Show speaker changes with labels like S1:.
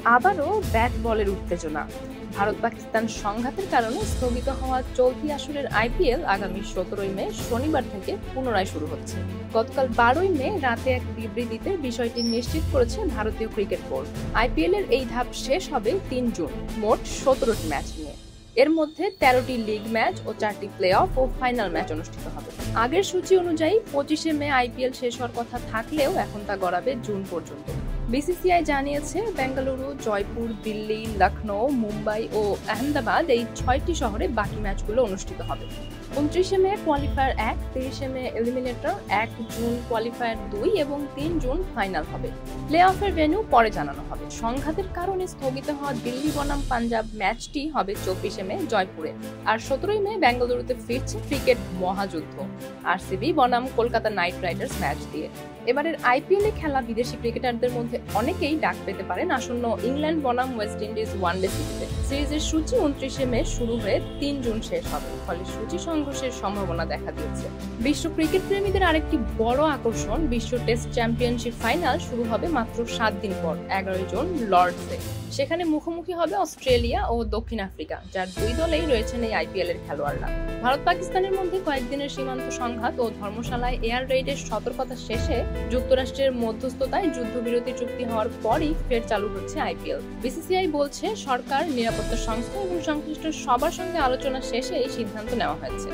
S1: আবারও ব্যাট বলের উত্তেজনা। ভারত পাকিস্তান সংঘাতের কারণে স্থগিত হওয়া চলতি আসরের আইপিএল আগামী 17 মে শনিবার থেকে পুনরায় শুরু হচ্ছে। গতকাল 12 মে রাতে এক বিবৃতিতে বিষয়টি নিশ্চিত করেছে ভারতীয় ক্রিকেট বোর্ড। আইপিএল এর এই ধাপ শেষ হবে 3 জুন, মোট 17টি ম্যাচ নিয়ে। এর মধ্যে 13টি লিগ ম্যাচ ও 4টি play of O final match অনুষ্ঠিত হবে। আগের সূচি অনুযায়ী 25 মে আইপিএল শেষ হওয়ার কথা থাকলেও এখন তা গড়াবে জুন পর্যন্ত। বিসিসিআই জানিয়েছে, বেঙ্গালুরু, জয়পুর, দিল্লি, লখনৌ, মুম্বাই ও আহমেদাবাদ এই 6টি শহরে বাকি ম্যাচগুলো অনুষ্ঠিত হবে। 29 মে কোয়ালিফায়ার 1, 30 মে এলিমিনেটর, 1 জুন কোয়ালিফায়ার 2 এবং 3 জুন ফাইনাল হবে। প্লে অফের ভেন্যু পরে জানানো হবে। সংঘাতের কারণে স্থগিত হওয়া দিল্লি বনাম পাঞ্জাব ম্যাচটি হবে 24 মে জয়পুরে। আর 17 মে বেঙ্গালুরুতে ফিরছে ক্রিকেট মহাযুদ্ধ, আরসিবি বনাম কলকাতা নাইট রাইডার্স ম্যাচ দিয়ে। এবারের আইপিএল এ খেলা বিদেশি ক্রিকেটারদের মধ্যে অনেকেই ডাক পেতে পারেন আসন্ন ইংল্যান্ড বনাম ওয়েস্ট ইন্ডিজ ওয়ানডে সিরিজে। সিরিজের সূচি 29 মে শুরু হয়ে 3 জুন শেষ হবে, ফলে সূচি সংঘর্ষের সম্ভাবনা দেখা দিয়েছে। বিশ্ব ক্রিকেট প্রেমীদের আরেকটি বড় আকর্ষণ, বিশ্ব টেস্ট চ্যাম্পিয়নশিপ ফাইনাল শুরু হবে মাত্র 7 দিন পর, 11 জুন লর্ডসে। সেখানে মুখোমুখি হবে অস্ট্রেলিয়া ও দক্ষিণ আফ্রিকা, যার দুই দলেই রয়েছেন এই আইপিএল এর খেলোয়াড়রা। ভারত পাকিস্তানের মধ্যে কয়েকদিনের সীমান্ত সংঘাত ও ধর্মশালায় এয়ার রেইডের সতর্কতা শেষে যুক্তরাষ্ট্রের মধ্যস্থতায় যুদ্ধবিরতি চুক্তি হওয়ার পরই ফের চালু হচ্ছে আইপিএল। বিসিসিআই বলছে, সরকার, নিরাপত্তা সংস্থা এবং সংশ্লিষ্ট সবার সঙ্গে আলোচনা শেষে এই সিদ্ধান্ত নেওয়া হয়েছে।